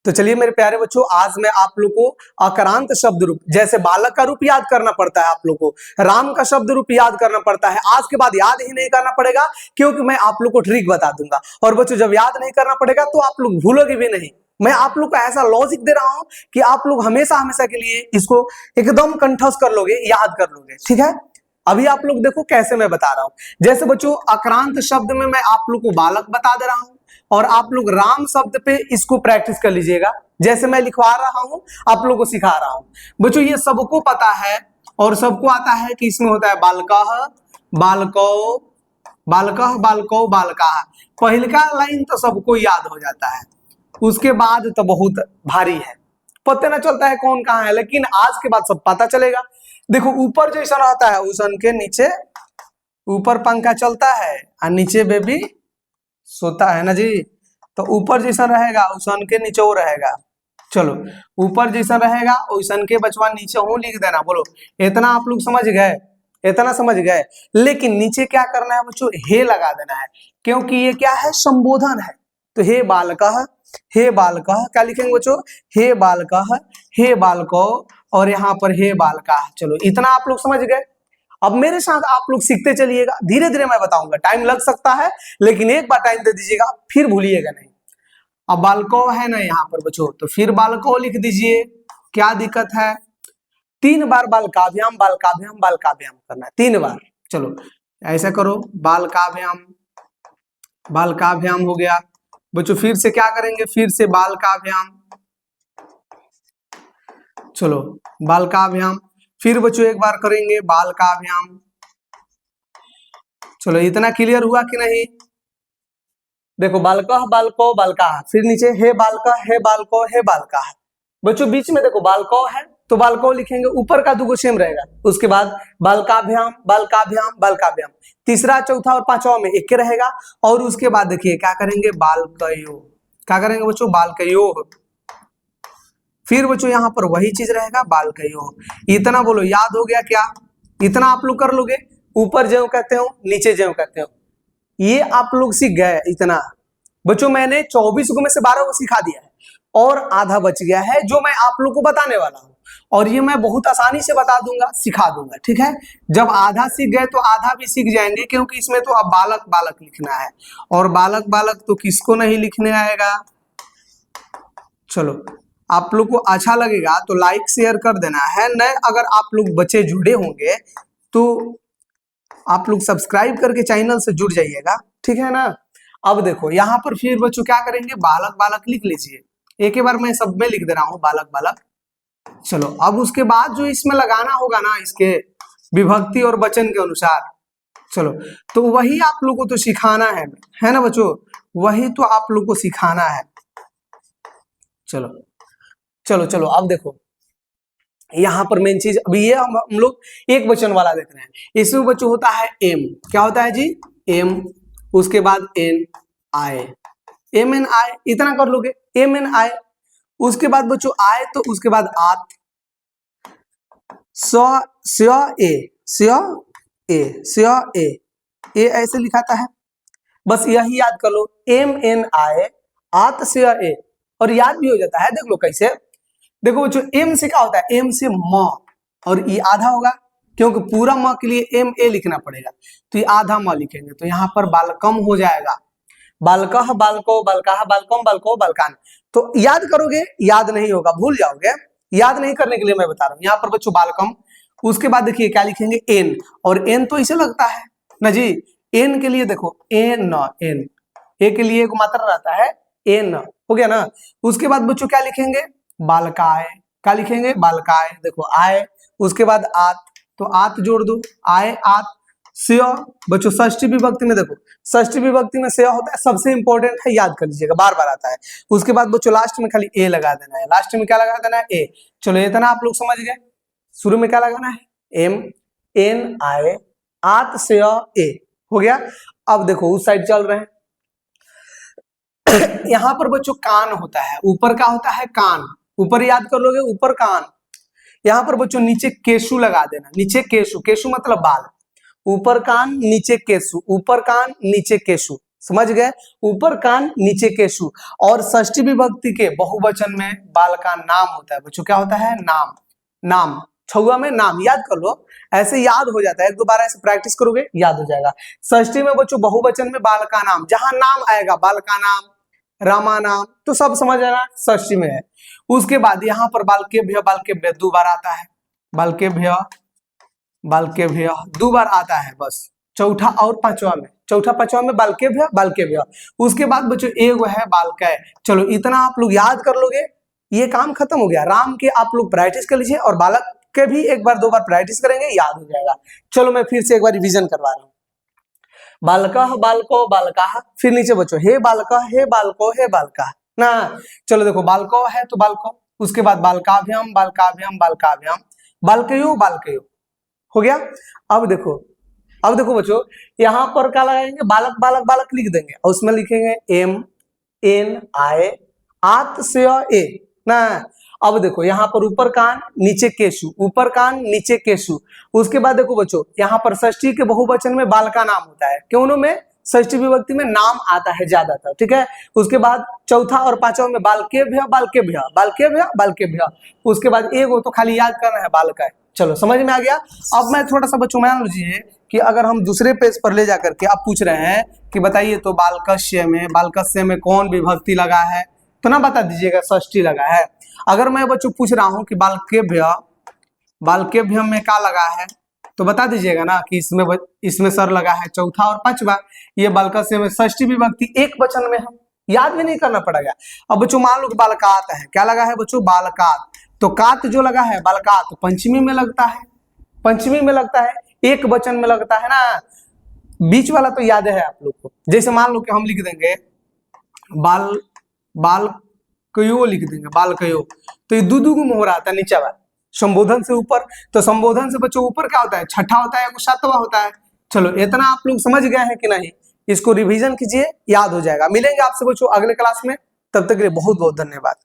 तो चलिए मेरे प्यारे बच्चों, आज मैं आप लोग को अकरांत शब्द रूप, जैसे बालक का रूप याद करना पड़ता है, आप लोग को राम का शब्द रूप याद करना पड़ता है। आज के बाद याद ही नहीं करना पड़ेगा, क्योंकि मैं आप लोग को ट्रिक बता दूंगा। और बच्चों, जब याद नहीं करना पड़ेगा तो आप लोग भूलोगे भी नहीं। मैं आप लोग को ऐसा लॉजिक दे रहा हूं कि आप लोग हमेशा हमेशा के लिए इसको एकदम कंठस्थ कर लोगे, याद कर लोगे। ठीक है, अभी आप लोग देखो कैसे मैं बता रहा हूं। जैसे बच्चों, अक्रांत शब्द में मैं आप लोग को बालक बता दे रहा हूं, और आप लोग राम शब्द पे इसको प्रैक्टिस कर लीजिएगा। जैसे मैं लिखवा रहा हूं, आप लोग को सिखा रहा हूं। बच्चों, ये सबको पता है और सबको आता है कि इसमें होता है बालकः, बालको, बालकः, बालको, बालकाः। पहले का लाइन तो सबको याद हो जाता है, उसके बाद तो बहुत भारी है, पता ना चलता है कौन कहाँ है, लेकिन आज के बाद सब पता चलेगा। देखो, ऊपर जैसा रहता है उसन के नीचे, ऊपर पंखा चलता है और नीचे बेबी सोता है ना जी। तो ऊपर जैसा रहेगा उसन के नीचे वो रहेगा। चलो, ऊपर जैसा रहेगा उसन के बचवा नीचे हूं लिख देना। बोलो, इतना आप लोग समझ गए? इतना समझ गए। लेकिन नीचे क्या करना है बच्चों? हे लगा देना है, क्योंकि ये क्या है? संबोधन है। तो हे बालकः, हे बालकः, क्या लिखेंगे बच्चों? हे बालकः, हे बालको, और यहाँ पर हे बालकाः। चलो, इतना आप लोग समझ गए। अब मेरे साथ आप लोग सीखते चलिएगा, धीरे धीरे मैं बताऊंगा, टाइम लग सकता है, लेकिन एक बार टाइम दे दीजिएगा, फिर भूलिएगा नहीं। अब बालको है ना यहाँ पर बच्चों, तो फिर बालको लिख दीजिए, क्या दिक्कत है? 3 बार बालकाभ्याम, बालकाभ्याम, बालकाभ्याम करना है, 3 बार। चलो ऐसा करो, बालकाभ्याम, बालकाभ्याम हो गया बच्चों। फिर से क्या करेंगे? फिर से बालकाभ्याम, चलो बालकाभ्याम। फिर बच्चों एक बार करेंगे बालकाभ्याम। चलो, इतना क्लियर हुआ कि नहीं? देखो, बालकः, बालको, बालकाः, फिर नीचे हे बालका, हे बालको, हे बालकाः। बच्चों बीच में देखो बालको है, तो बालको लिखेंगे, ऊपर का 2 सेम रहेगा। उसके बाद बालकाभ्याम, बालकाभ्याम, बालकाभ्याम, तीसरा, चौथा और पांचवा में एक रहेगा। और उसके बाद देखिए क्या करेंगे? बालकयो। क्या करेंगे बच्चों? बालकयो। फिर बच्चों यहाँ पर वही चीज रहेगा, बालकयो। इतना बोलो, याद हो गया क्या? इतना आप लोग कर लोगे। ऊपर ज्यों कहते हो, नीचे ज्यों कहते हो, ये आप लोग सीख गए। इतना बच्चों, मैंने 24 को में से 12 को सिखा दिया है, और आधा बच गया है जो मैं आप लोग को बताने वाला हूं। और ये मैं बहुत आसानी से बता दूंगा, सिखा दूंगा। ठीक है, जब आधा सीख गए तो आधा भी सीख जाएंगे, क्योंकि इसमें तो अब बालक बालक लिखना है, और बालक बालक तो किसको नहीं लिखने आएगा। चलो, आप लोग को अच्छा लगेगा तो लाइक शेयर कर देना है। न अगर आप लोग बच्चे जुड़े होंगे तो आप लोग सब्सक्राइब करके चैनल से जुड़ जाइएगा। ठीक है ना? अब देखो यहाँ पर फिर बच्चों क्या करेंगे? बालक बालक लिख लीजिए, एक ही बार मैं सब में लिख दे रहा हूँ, बालक बालक। चलो, अब उसके बाद जो इसमें लगाना होगा ना, इसके विभक्ति और वचन के अनुसार, चलो तो वही आप लोग को तो सिखाना है ना बच्चों? वही तो आप लोग को सिखाना है। चलो चलो चलो, अब देखो यहाँ पर मेन चीज, अभी ये हम लोग एक वचन वाला देख रहे हैं। इसमें बच्चों होता है एम। क्या होता है जी? एम। उसके बाद एन आए, एम एन आए, इतना कर लोगे, एम एन आए। उसके बाद बच्चों आए, तो उसके बाद आत, ए ऐसे लिखाता है। बस यही याद कर लो, एम एन आए, आत से ए, और याद भी हो जाता है। देख लो कैसे। देखो बच्चों, एम से क्या होता है? एम से म, और ये आधा होगा, क्योंकि पूरा म के लिए एम ए लिखना पड़ेगा, तो ये आधा म लिखेंगे, तो यहाँ पर बालकम हो जाएगा। बालकः, बालको, बालकाः, बालकम, बालको, बालकान। तो याद करोगे, याद नहीं होगा, भूल जाओगे। याद नहीं करने के लिए मैं बता रहा हूँ। यहाँ पर बच्चों बालकम, उसके बाद देखिए क्या लिखेंगे? एन। और एन तो इसे लगता है ना जी। एन के लिए देखो, एन, एन, ए के लिए एक मात्रा रहता है, एन, हो गया ना। उसके बाद बच्चों क्या लिखेंगे? बालकाय। क्या लिखेंगे? बालकाय। देखो आए, उसके बाद आत, तो आत जोड़ दो, आए आत। स्य बच्चों षष्ठी विभक्ति में देखो, षष्ठी विभक्ति में स्य होता है, सबसे इंपॉर्टेंट है, याद कर लीजिएगा, बार बार आता है। उसके बाद बच्चों लास्ट में खाली ए लगा देना है। लास्ट में क्या लगा देना है? ए। चलो, इतना आप लोग समझ गए। शुरू में क्या लगाना है? एम एन आए, आत स्य ए, हो गया। अब देखो उस साइड चल रहे हैं। यहाँ पर बच्चों कान होता है, ऊपर क्या होता है? कान। ऊपर याद कर लोगे, ऊपर कान। यहाँ पर बच्चों नीचे केशु लगा देना, नीचे केशु, केशु मतलब बाल। ऊपर कान, नीचे केशु, ऊपर कान, नीचे केशु, समझ गए, ऊपर कान नीचे केशु। और षष्ठी विभक्ति के बहुवचन में बाल का नाम होता है बच्चों, क्या होता है, नाम। नाम छुआ में नाम, याद कर लो, ऐसे याद हो जाता है, एक दो बार ऐसे प्रैक्टिस करोगे याद हो जाएगा। षष्ठी में बच्चों बहुवचन में बाल का नाम, जहां नाम आएगा बाल का नाम, रामा नाम, तो सब समझ आना षष्ठी में है। उसके बाद यहाँ पर बालकेभ्य दो बार आता है, बालकेभ्य दो बार आता है बस, चौथा और पांचवा में, चौथा पांचवा में बालकेभ्य। उसके बाद बच्चों एक है बालकय। चलो इतना आप लोग याद कर लोगे, ये काम खत्म हो गया। राम के आप लोग प्रैक्टिस कर लीजिए और बालक के भी एक बार दो बार प्रैक्टिस करेंगे, याद हो जाएगा। चलो मैं फिर से एक बार रिवीजन करवा रहा हूँ। बालकः बालको बालकाः, फिर नीचे बच्चों हे बालकः हे बालको हे बालकाः ना। चलो देखो बालको है तो बालको, उसके बाद बालकाभ्याम बालकाभ्याम बालकाभ्याम, बालकयो बालकयो, हो गया। अब देखो बच्चों, यहाँ पर क्या लगाएंगे, बालक बालक बालक लिख देंगे और उसमें लिखेंगे एम एन आए आत से ए ना। अब देखो यहाँ पर ऊपर कान नीचे केशु, ऊपर कान नीचे केशु। उसके बाद देखो बच्चों, यहाँ पर षष्ठी के बहुवचन में बाल का नाम होता है, क्यों में षष्ठी विभक्ति में नाम आता है ज्यादातर, ठीक है। उसके बाद चौथा और पांचवा में बालकेभ्य। उसके बाद एक वो तो खाली याद करना है बालक। चलो समझ में आ गया। अब मैं थोड़ा सा बच्चों मान लीजिए कि अगर हम दूसरे पेज पर ले जाकर के आप पूछ रहे हैं कि बताइए तो बालकस्य में कौन विभक्ति लगा है, तो ना बता दीजिएगा षष्ठी लगा है। अगर मैं बच्चों पूछ रहा हूं कि बालकेभ्य में क्या लगा है, तो बता दीजिएगा ना कि इसमें सर लगा है चौथा और पांचवा। ये बालकस्य में षष्ठी विभक्ति एक वचन में है, याद भी नहीं करना पड़ेगा। अब बच्चों मान लो कि बालकात है, क्या लगा है बच्चों, बालकात। तो कात जो लगा है बालकात पंचमी में लगता है, पंचमी में लगता है, एक वचन में लगता है ना। बीच वाला तो याद है आप लोग को, जैसे मान लो कि हम लिख देंगे बालकयो लिख देंगे, बालकयो, तो ये दू गुम हो रहा था नीचे वाला संबोधन से ऊपर। तो संबोधन से बच्चों ऊपर क्या होता है, छठा होता है, सातवां होता है। चलो इतना आप लोग समझ गए हैं कि नहीं, इसको रिवीजन कीजिए, याद हो जाएगा। मिलेंगे आपसे बच्चों अगले क्लास में, तब तक के लिए बहुत बहुत धन्यवाद।